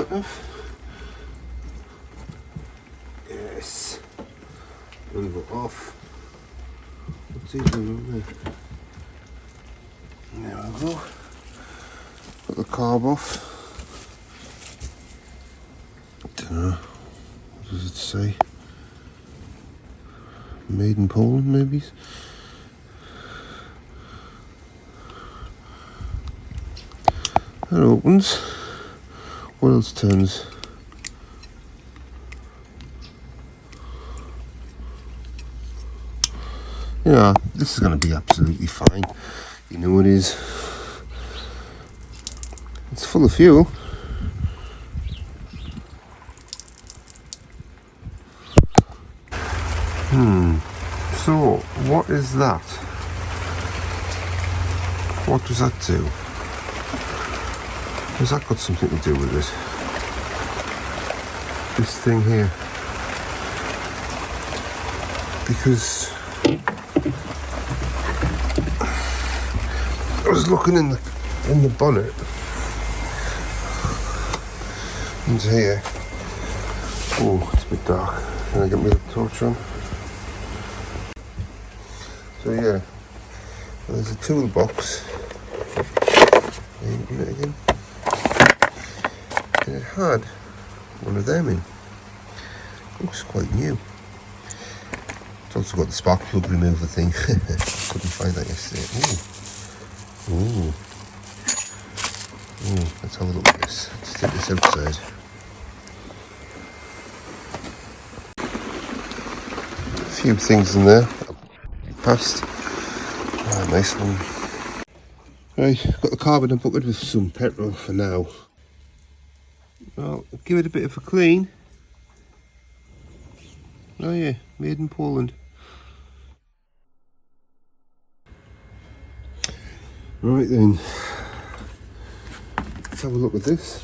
sort of. Yes. And go off. What's he doing there? There we go. Put the carb off. Dunno. What does it say? Made in Poland, maybe? That opens. What else turns? Yeah, this is going to be absolutely fine. You know it is. It's full of fuel. So, what is that? What does that do? Has that got something to do with it? This thing here. Because I was looking in the bonnet into here. Oh, it's a bit dark. Can I get my torch on? So yeah, there's a toolbox. Open it again. And it had one of them in. Looks quite new. It's also got the spark plug remover thing. Couldn't find that yesterday. Ooh. Let's have a look at this. Let's take this outside. A few things in there. Past. Oh, nice one. Right, got the carb in a bucket with some petrol for now. Well, give it a bit of a clean. Oh yeah, made in Poland. Right then, let's have a look at this.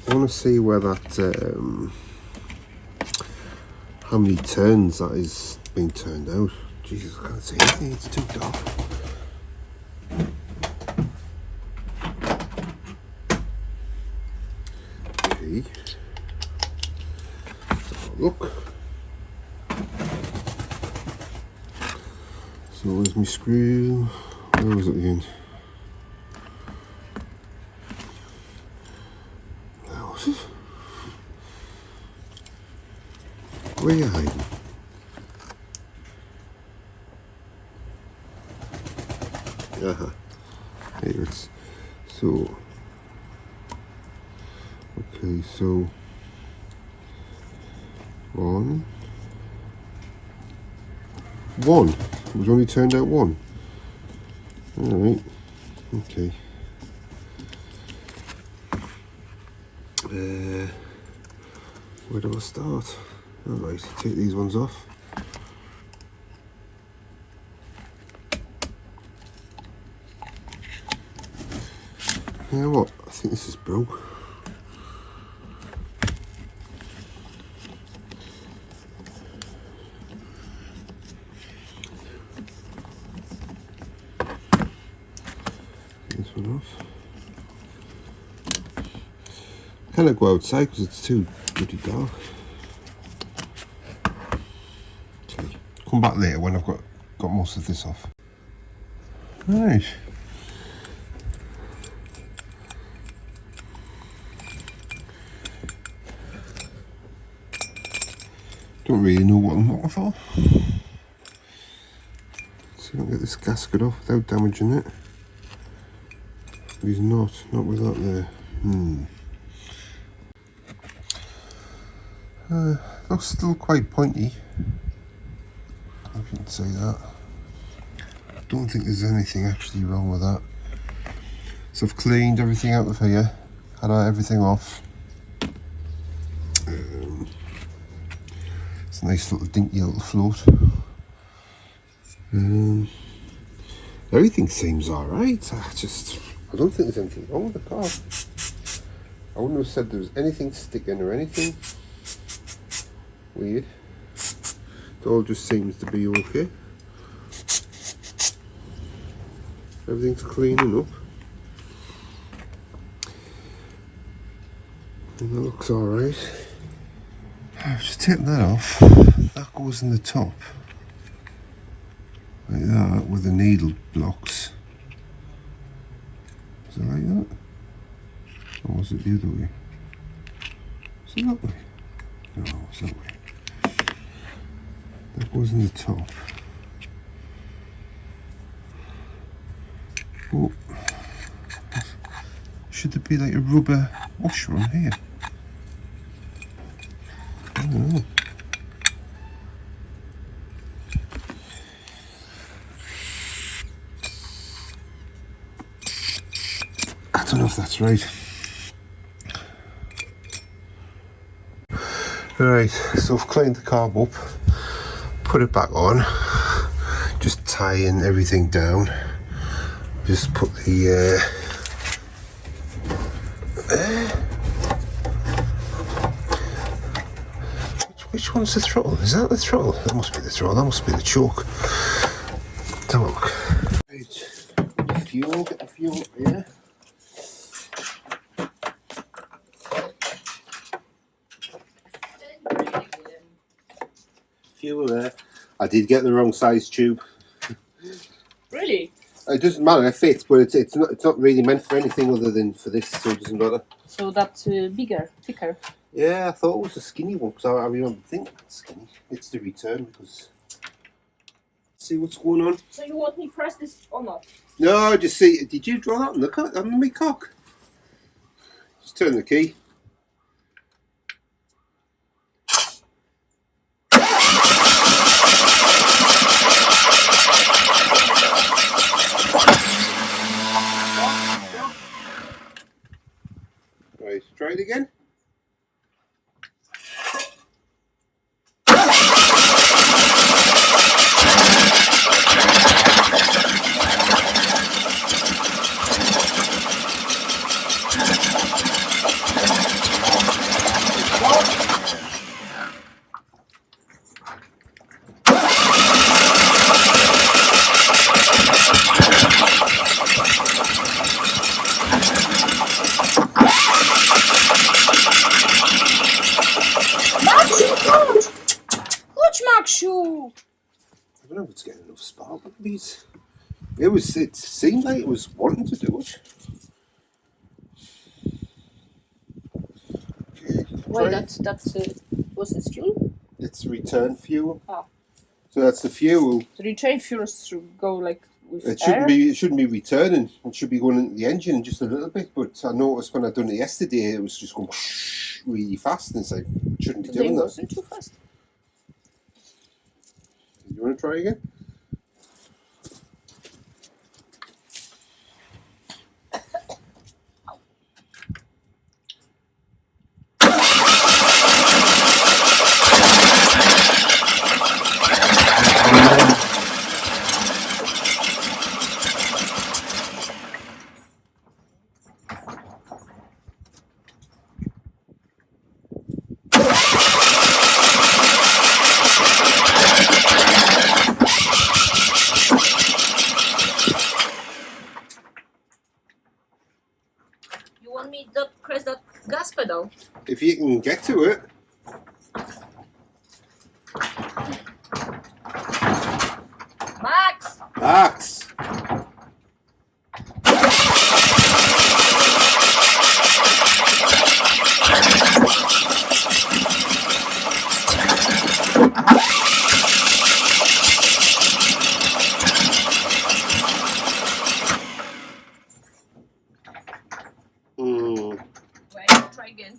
I want to see where that, how many turns that is being turned out. Jesus, I can't see anything, it's too dark. Okay, let's have a look. So where's my screw? Where was it again? Where was it? Where are you hiding? Here it's so. Okay, so one. It was only turned out one. All right. Okay. Where do I start? All right. Take these ones off. You know what? I think this is broke. This one off. Kind of go outside because it's too bloody dark. Okay. Come back later when I've got most of this off. Right. Don't really know what I'm looking for. So I can get this gasket off without damaging it. He's not with that there. Looks still quite pointy. I can say that. I don't think there's anything actually wrong with that. So I've cleaned everything out of here, had everything off. It's a nice little dinky little float. Everything seems alright. I don't think there's anything wrong with the car. I wouldn't have said there was anything sticking or anything weird. It all just seems to be okay. Everything's cleaning up. And that looks alright. I've just taken that off. That goes in the top. Like that, with the needle blocks. Is it like that? Or was it the other way? Is it that way? No, it's that way. That goes in the top. Oh, should there be like a rubber washer on here? I don't know. I don't know if that's right. Right, so I've cleaned the carb up, put it back on, just tying everything down. Just put the which one's the throttle? Is that the throttle? That must be the throttle. That must be the choke. Have a look. Right. Fuel, get the fuel up here. Fuel there. I did get the wrong size tube. Really? It doesn't matter. It fits, but it's not really meant for anything other than for this, so it doesn't matter. So that's bigger, thicker. Yeah, I thought it was a skinny one because I remember thinking it's skinny. It's the return because. See what's going on. So you want me to press this or not? No, just see. Did you draw that on the cock? On my cock? Just turn the key. Right, try it again. I don't know if it's getting enough spark at these. It seemed like it was wanting to do it. Okay, wait, that's what's this fuel? It's return fuel. Oh. So that's the fuel. The return fuel should go like with It air? shouldn't be returning. It should be going into the engine just a little bit. But I noticed when I done it yesterday, it was just going really fast, and it's like it shouldn't be doing that. Wasn't too fast. You want to try again? You want me to press that gas pedal? If you can get to it. Max! Max! Wait, I'll try again.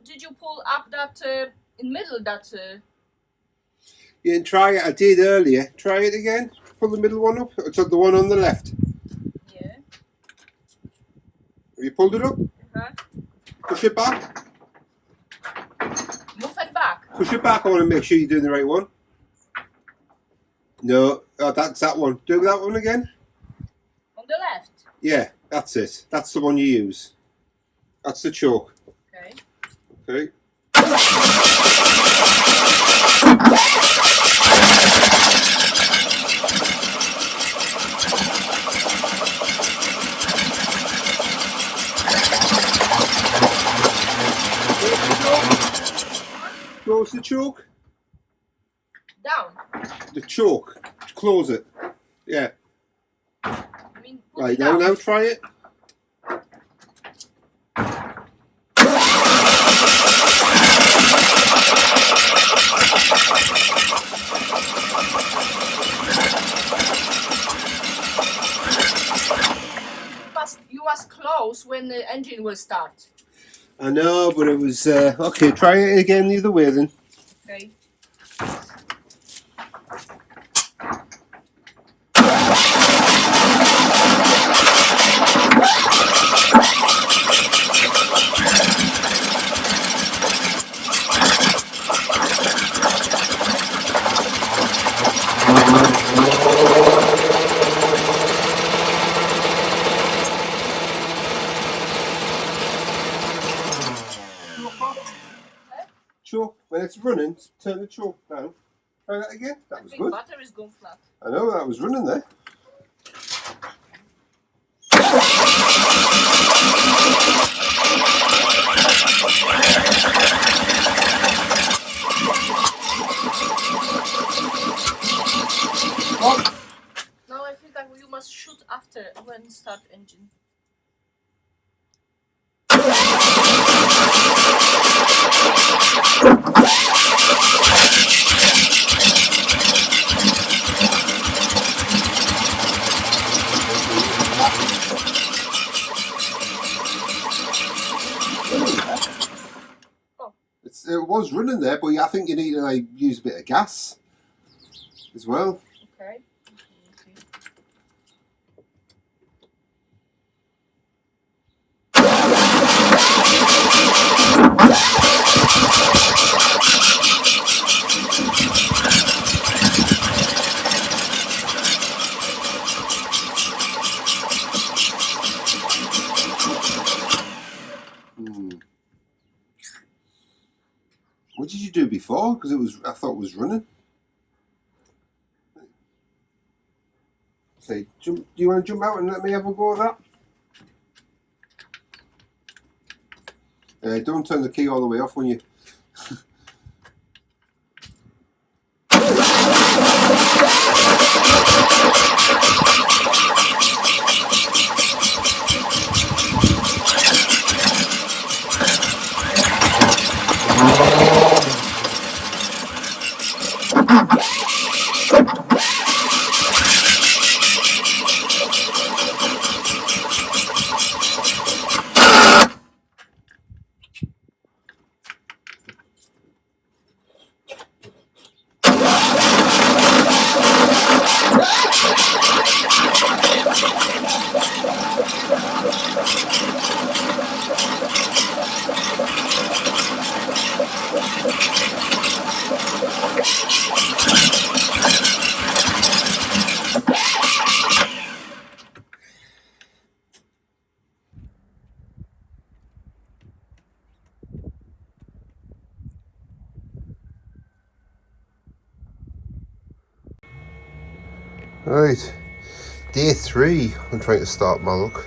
Did you pull up that in middle that? You can try it. I did earlier. Try it again. Pull the middle one up. It's the one on the left. Yeah. Have you pulled it up? Huh? Push it back. Move it back. Push it back. I want to make sure you're doing the right one. No, that's that one. Do that one again. On the left. Yeah. That's it. That's the one you use. That's the choke. Okay. Okay. Close the choke. Down. The choke. Close it. Yeah. I mean, put Right, it down. now try it. You must close when the engine will start. I know, but it was okay. Try it again the other way then. Okay. Choke. When it's running, turn the choke down. Try that again. That was good. Battery's gone flat. I know that was running there. Oh. Now I think that you must shoot after when start engine. It was running there, but I think you need to like use a bit of gas as well. Okay. What did you do before? Because I thought it was running. Say, do you want to jump out and let me have a go at that? Don't turn the key all the way off when you. Right, day 3. I'm trying to start Maluch.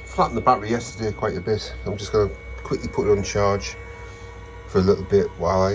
Flattened the battery yesterday quite a bit. I'm just going to quickly put it on charge for a little bit while I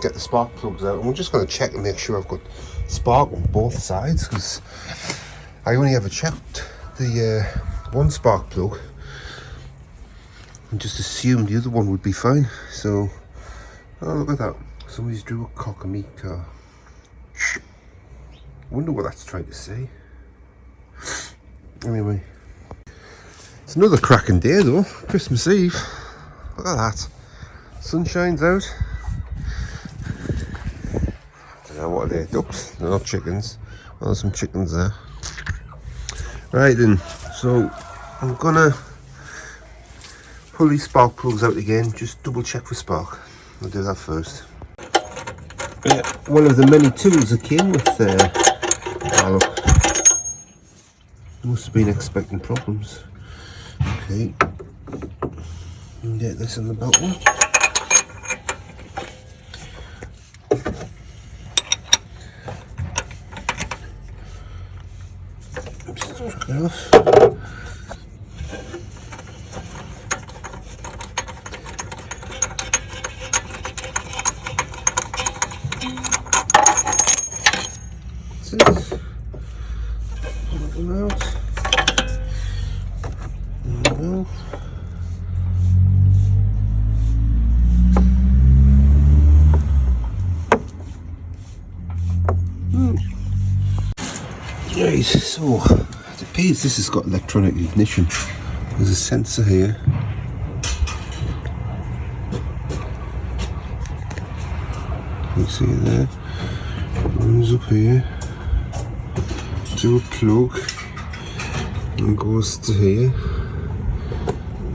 get the spark plugs out. And we're just going to check and make sure I've got spark on both sides, because I only ever checked the one spark plug and just assumed the other one would be fine. So, oh, look at that. Somebody's drew a cock of meat car. Wonder what that's trying to say. Anyway, it's another cracking day though. Christmas Eve. Look at that. Sun shines out. I don't know, what are they? Ducks? They're not chickens. Oh, there's some chickens there. Right then, so I'm gonna pull these spark plugs out again. Just double check for spark. I'll do that first. One of the many tools that came with Maluch. Must have been expecting problems. Okay. Get this in the bottom. Just chuck it off. That's it. Pull them out. There we go. Right, so it appears this has got electronic ignition. There's a sensor here. You see it there? Runs up here to a plug and goes to here.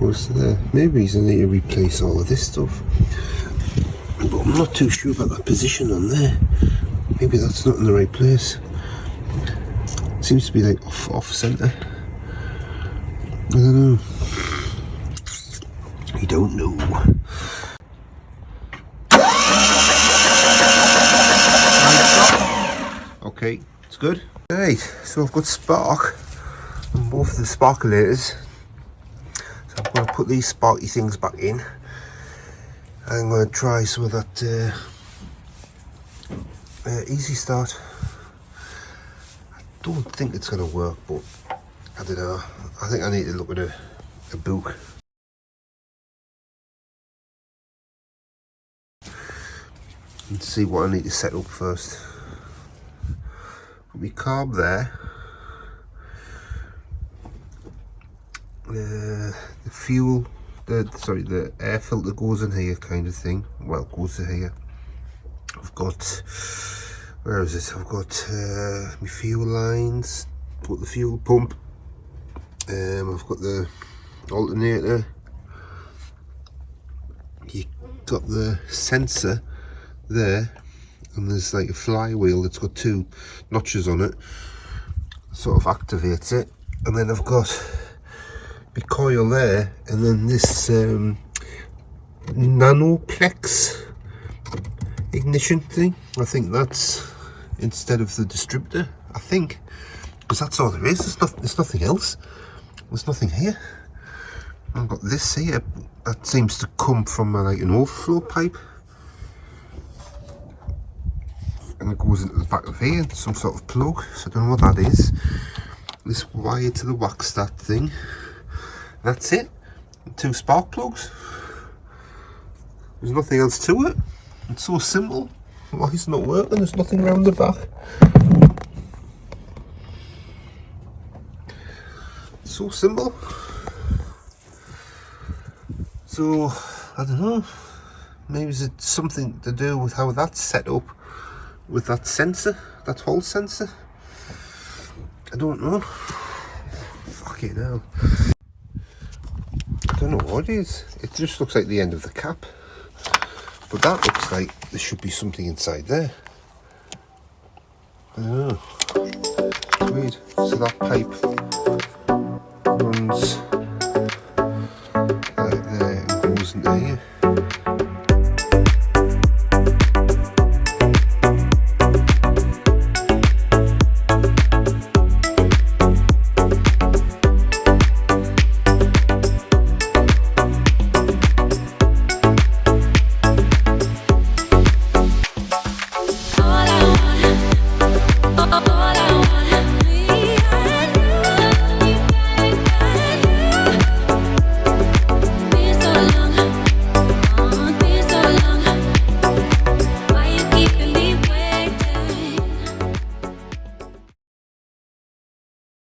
Goes to there. Maybe I need to replace all of this stuff. But I'm not too sure about that position on there. Maybe that's not in the right place. Seems to be like off centre. I don't know. I don't know. Okay, it's good. Right, so I've got spark on both the sparkulators. So I'm going to put these sparky things back in. I'm going to try some of that easy start. Don't think it's going to work, but I don't know. I think I need to look at a book and see what I need to set up first. Put my carb there. The fuel, the air filter goes in here, kind of thing. Well, goes to here. I've got. Where is it? I've got my fuel lines, got the fuel pump, I've got the alternator, you got the sensor there, and there's like a flywheel that's got two notches on it, sort of activates it, and then I've got my coil there, and then this nanoplex ignition thing. I think that's instead of the distributor, I think, because that's all there is. There's nothing else. There's nothing here. I've got this here that seems to come from like an overflow pipe, and it goes into the back of here, some sort of plug. So I don't know what that is. This wire to the wax start thing. That's it. 2 spark plugs. There's nothing else to it. It's so simple. Why it's not working? There's nothing around the back. It's so simple. So I don't know. Maybe it's something to do with how that's set up with that sensor, that whole sensor. I don't know. Fucking hell. I don't know what it is. It just looks like the end of the cap. But that looks like there should be something inside there. I don't know. It's weird. So that pipe runs